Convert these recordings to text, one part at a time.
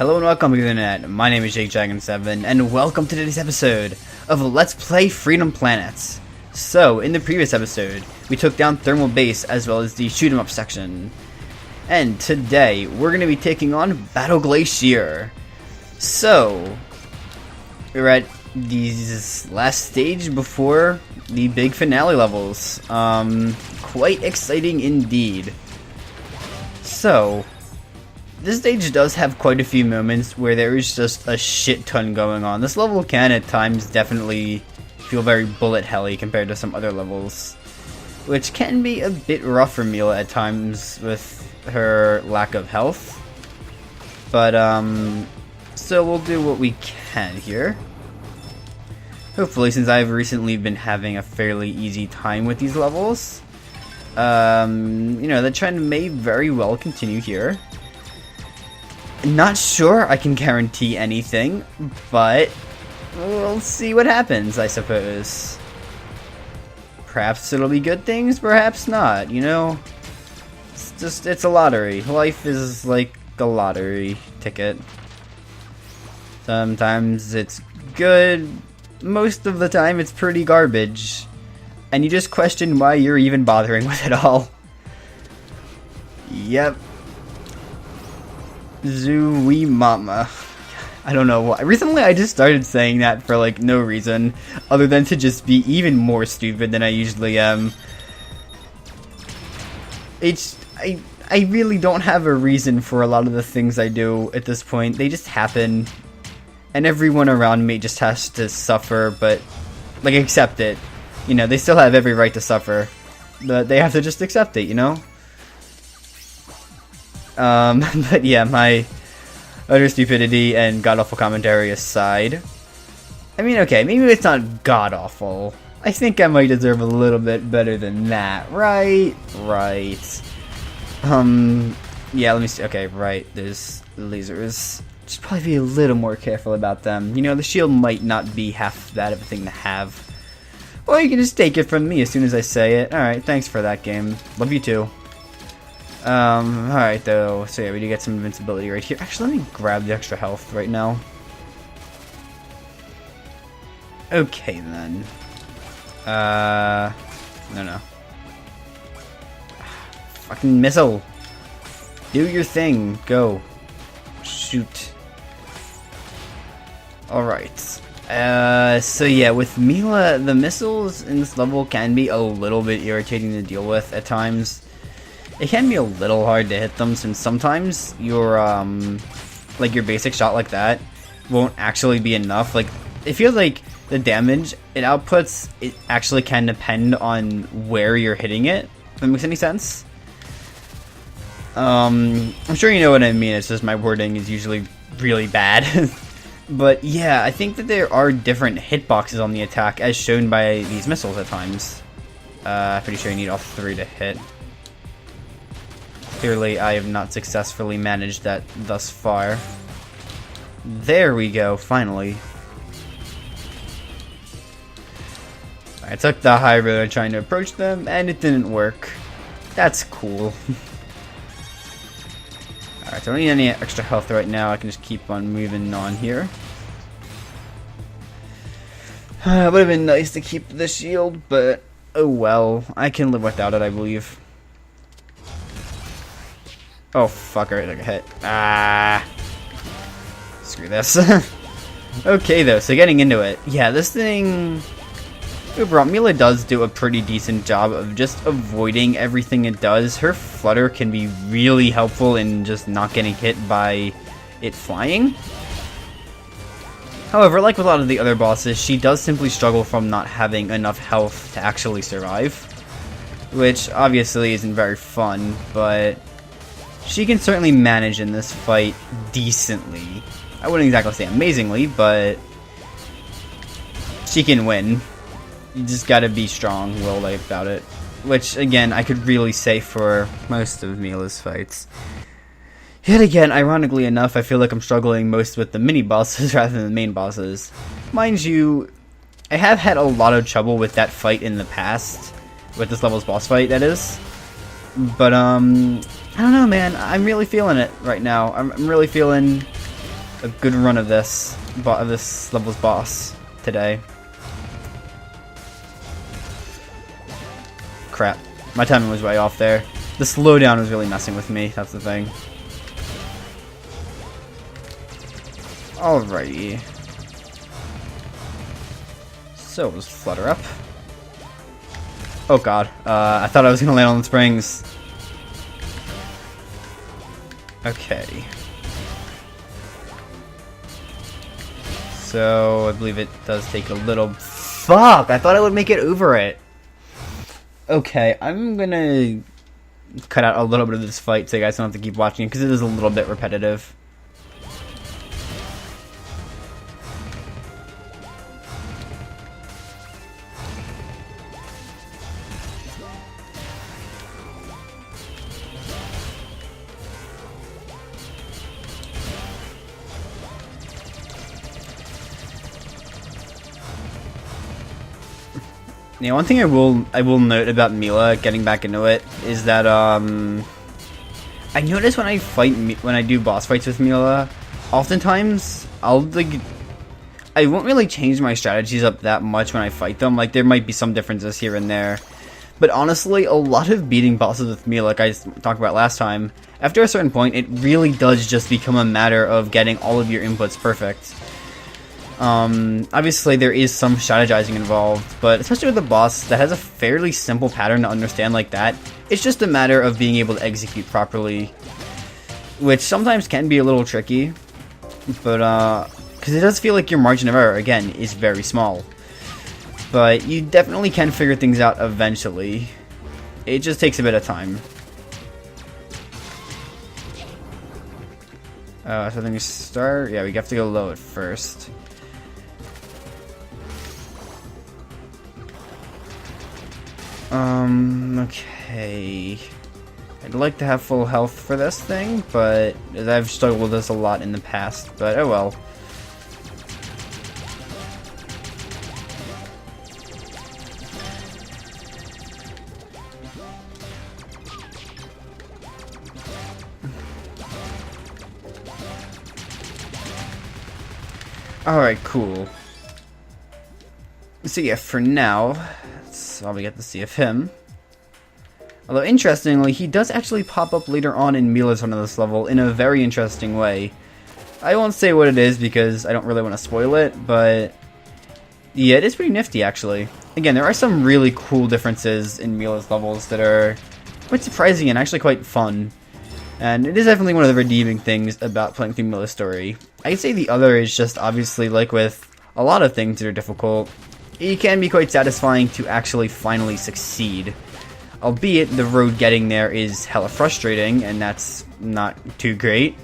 Hello and welcome to the internet. My name is JakeDragon7 and welcome to today's episode of Let's Play Freedom Planets. So, in the previous episode, we took down Thermal Base as well as the shoot 'em up section. And today, we're going to be taking on Battle Glacier. So, we're at the last stage before the big finale levels. Quite exciting indeed. So, this stage does have quite a few moments where there is just a shit ton going on. This level can at times definitely feel very bullet helly compared to some other levels, which can be a bit rough for Mila at times with her lack of health. But so we'll do what we can here. Hopefully, since I've recently been having a fairly easy time with these levels, the trend may very well continue here. Not sure I can guarantee anything, but we'll see what happens, I suppose. Perhaps it'll be good things, perhaps not, you know? It's a lottery. Life is like a lottery ticket. Sometimes it's good, most of the time it's pretty garbage. And you just question why you're even bothering with it all. Yep. Zooey Mama. I don't know why. Recently I just started saying that for like no reason other than to just be even more stupid than I usually am. I really don't have a reason for a lot of the things I do at this point. They just happen. And everyone around me just has to suffer, but like accept it. You know, they still have every right to suffer. But they have to just accept it, you know? But yeah, my utter stupidity and god-awful commentary aside. I mean, okay, maybe it's not god-awful. I think I might deserve a little bit better than that, right? Right. Yeah, let me see. Okay, right, there's lasers. Should probably be a little more careful about them. You know, the shield might not be half that of a thing to have. Or you can just take it from me as soon as I say it. Alright, thanks for that, game. Love you too. Alright though, so yeah, we do get some invincibility right here. Actually, let me grab the extra health right now. Okay then. No. Fucking missile. Do your thing. Go. Shoot. Alright. So yeah, with Mila, the missiles in this level can be a little bit irritating to deal with at times. It can be a little hard to hit them since sometimes your like your basic shot like that won't actually be enough. Like, it feels like the damage it outputs, it actually can depend on where you're hitting it, if that makes any sense. I'm sure you know what I mean, it's just my wording is usually really bad. But yeah, I think that there are different hitboxes on the attack as shown by these missiles at times. Pretty sure you need all three to hit. Clearly, I have not successfully managed that thus far. There we go, finally. I took the high road trying to approach them, and it didn't work. That's cool. Alright, so I don't need any extra health right now. I can just keep on moving on here. It would have been nice to keep the shield, but oh well. I can live without it, I believe. Oh, fuck, alright, I got hit. Ah. Screw this. Okay, though, so getting into it. Yeah, this thing... Overall, Mila does do a pretty decent job of just avoiding everything it does. Her flutter can be really helpful in just not getting hit by it flying. However, like with a lot of the other bosses, she does simply struggle from not having enough health to actually survive. Which, obviously, isn't very fun, but... she can certainly manage in this fight decently. I wouldn't exactly say amazingly, but she can win. You just gotta be strong-willed about it. Which, again, I could really say for most of Mila's fights. Yet again, ironically enough, I feel like I'm struggling most with the mini-bosses rather than the main bosses. Mind you, I have had a lot of trouble with that fight in the past. With this level's boss fight, that is. But, I don't know, man. I'm really feeling it right now. I'm really feeling a good run of this level's boss today. Crap. My timing was way off there. The slowdown was really messing with me, that's the thing. Alrighty. So, let's flutter up. Oh god, I thought I was gonna land on the springs. Okay. So, I believe it does take a little... Fuck! I thought I would make it over it. Okay, I'm gonna cut out a little bit of this fight so you guys don't have to keep watching it, because it is a little bit repetitive. Yeah, one thing I will note about Mila, getting back into it, is that I notice when I do boss fights with Mila, oftentimes I won't really change my strategies up that much when I fight them. Like, there might be some differences here and there, but honestly, a lot of beating bosses with Mila, like I talked about last time, after a certain point, it really does just become a matter of getting all of your inputs perfect. Obviously there is some strategizing involved, but especially with a boss that has a fairly simple pattern to understand like that, it's just a matter of being able to execute properly, which sometimes can be a little tricky, but, because it does feel like your margin of error, again, is very small. But you definitely can figure things out eventually. It just takes a bit of time. So then we start, yeah, we have to go low at first. Okay. I'd like to have full health for this thing, but I've struggled with this a lot in the past, but oh well. Alright, cool. So yeah, for now, that's all we get to see of him. Although, interestingly, he does actually pop up later on in Mila's run of this level in a very interesting way. I won't say what it is because I don't really want to spoil it, but yeah, it is pretty nifty, actually. Again, there are some really cool differences in Mila's levels that are quite surprising and actually quite fun. And it is definitely one of the redeeming things about playing through Mila's story. I'd say the other is just obviously, like with a lot of things that are difficult, it can be quite satisfying to actually finally succeed. Albeit the road getting there is hella frustrating, and that's not too great.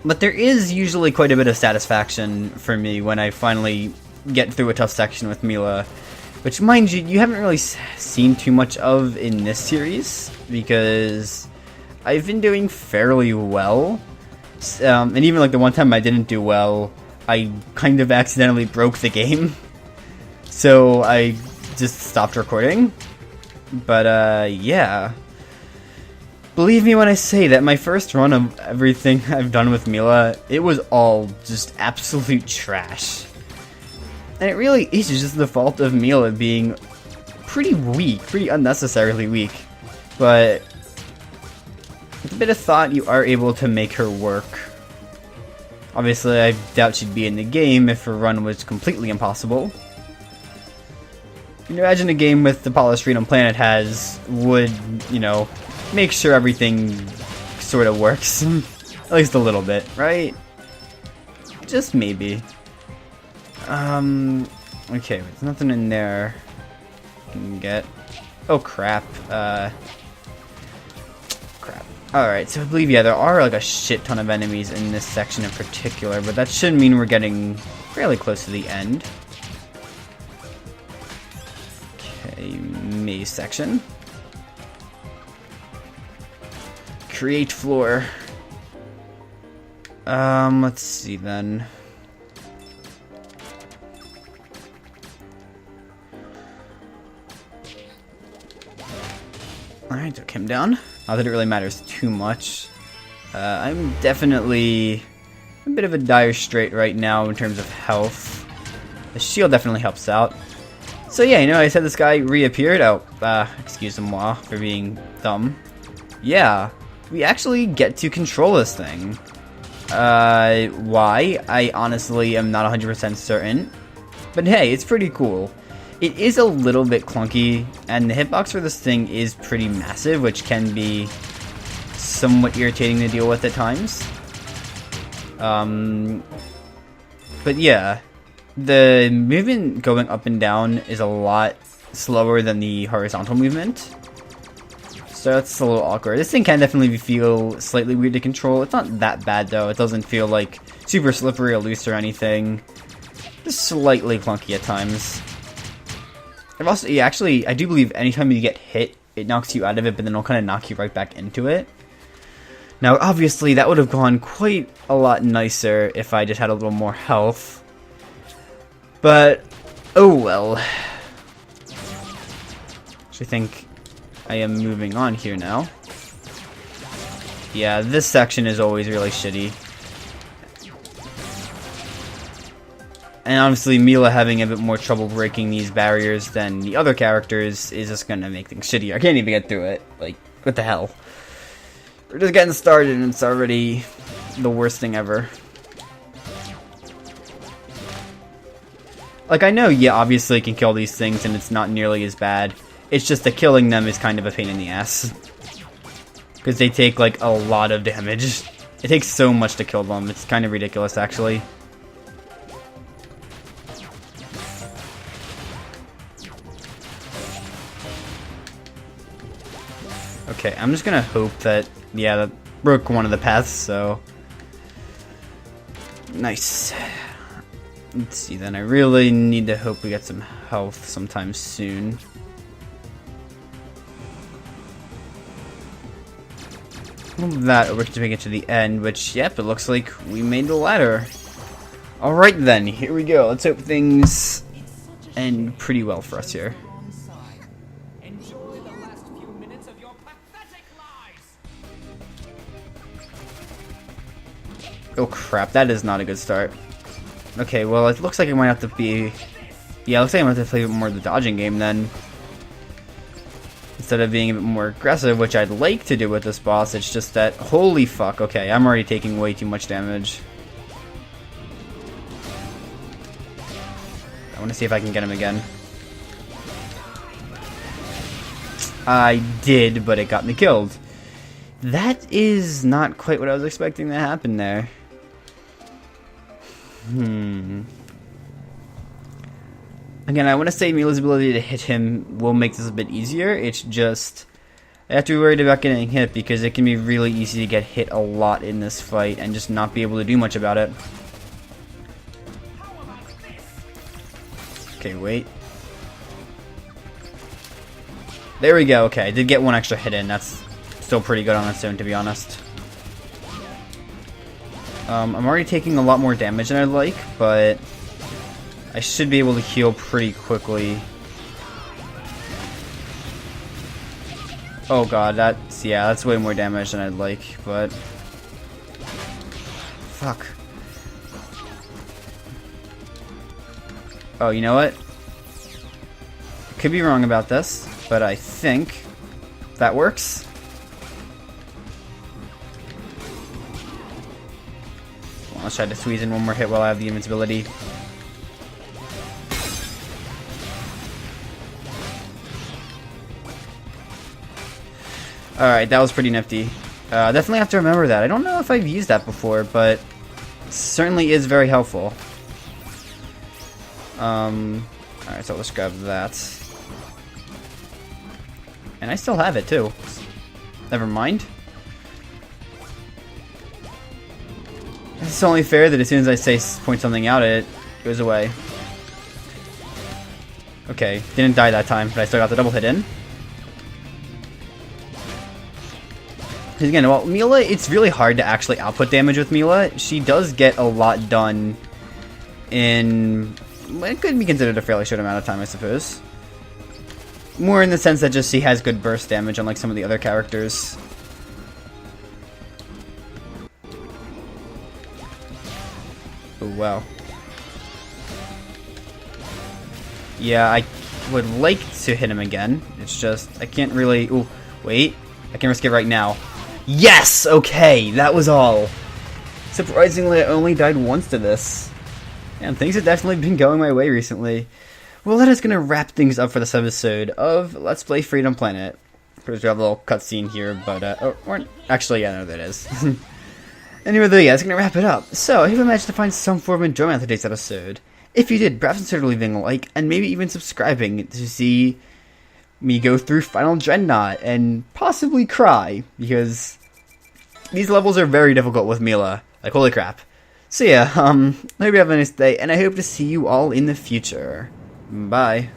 But there is usually quite a bit of satisfaction for me when I finally get through a tough section with Mila. Which, mind you, you haven't really seen too much of in this series, because I've been doing fairly well. And even like the one time I didn't do well, I kind of accidentally broke the game. So I just stopped recording. But yeah. Believe me when I say that my first run of everything I've done with Mila, it was all just absolute trash. And it really is just the fault of Mila being pretty weak, pretty unnecessarily weak. But with a bit of thought, you are able to make her work. Obviously, I doubt she'd be in the game if her run was completely impossible. You can imagine a game with the polished Freedom Planet would, you know, make sure everything sort of works. At least a little bit, right? Just maybe. Okay, there's nothing in there I can get. Oh, crap. Crap. Alright, so I believe, yeah, there are like a shit ton of enemies in this section in particular, but that should mean we're getting fairly close to the end. Okay, maze section. Create floor. Let's see then. Alright, took him down. Not that it really matters too much. I'm definitely a bit of a dire strait right now in terms of health. The shield definitely helps out. So yeah, you know, I said this guy reappeared. Oh, excuse-moi for being dumb. Yeah, we actually get to control this thing. Why? I honestly am not 100% certain. But hey, it's pretty cool. It is a little bit clunky, and the hitbox for this thing is pretty massive, which can be somewhat irritating to deal with at times. But yeah, the movement going up and down is a lot slower than the horizontal movement. So that's a little awkward. This thing can definitely feel slightly weird to control. It's not that bad though. It doesn't feel like super slippery or loose or anything. Just slightly clunky at times. I've also, yeah, actually, I do believe anytime you get hit, it knocks you out of it, but then it'll kind of knock you right back into it. Now, obviously, that would have gone quite a lot nicer if I just had a little more health. But, oh well. Actually, I think I am moving on here now. Yeah, this section is always really shitty. And obviously, Mila having a bit more trouble breaking these barriers than the other characters is just gonna make things shittier. I can't even get through it. Like, what the hell? We're just getting started and it's already the worst thing ever. Like, I know, yeah, obviously you can kill these things and it's not nearly as bad. It's just that killing them is kind of a pain in the ass. Because they take, like, a lot of damage. It takes so much to kill them. It's kind of ridiculous, actually. Okay, I'm just gonna hope that, yeah, that broke one of the paths, so... Nice. Let's see then, I really need to hope we get some health sometime soon. Move that over to make it to the end, which, yep, it looks like we made the ladder. Alright then, here we go. Let's hope things end pretty well for us here. Oh crap, that is not a good start. Okay, well, it looks like I might have to be... Yeah, it looks like I might have to play a bit more of the dodging game then. Instead of being a bit more aggressive, which I'd like to do with this boss, it's just that... Holy fuck, okay, I'm already taking way too much damage. I want to see if I can get him again. I did, but it got me killed. That is not quite what I was expecting to happen there. Again, I want to say Mila's ability to hit him will make this a bit easier. It's just... I have to be worried about getting hit because it can be really easy to get hit a lot in this fight and just not be able to do much about it. Okay, wait. There we go, okay, I did get one extra hit in. That's still pretty good on its own, to be honest. I'm already taking a lot more damage than I'd like, but I should be able to heal pretty quickly. Oh god, that's way more damage than I'd like, but... Fuck. Oh, you know what? I could be wrong about this, but I think that works. Let's try to squeeze in one more hit while I have the invincibility. Alright, that was pretty nifty. Definitely have to remember that. I don't know if I've used that before, but it certainly is very helpful. Alright, so let's grab that. And I still have it too. Never mind. It's only fair that as soon as I say point something out, it goes away. Okay, didn't die that time, but I still got the double hit in. Because again, well, Mila, it's really hard to actually output damage with Mila. She does get a lot done in... It could be considered a fairly short amount of time, I suppose. More in the sense that just she has good burst damage, unlike some of the other characters. Oh, wow. Yeah, I would like to hit him again. It's just, I can't really... Ooh, wait. I can risk it right now. Yes! Okay, that was all. Surprisingly, I only died once to this. And things have definitely been going my way recently. Well, that is going to wrap things up for this episode of Let's Play Freedom Planet. There's a little cutscene here, but, actually, yeah, no, that is. Anyway, though, yeah, that's going to wrap it up. So, I hope you managed to find some form of enjoyment out of today's episode. If you did, perhaps consider leaving a like, and maybe even subscribing to see me go through Final Dreadnought and possibly cry, because these levels are very difficult with Mila. Like, holy crap. So yeah, I hope you have a nice day, and I hope to see you all in the future. Bye.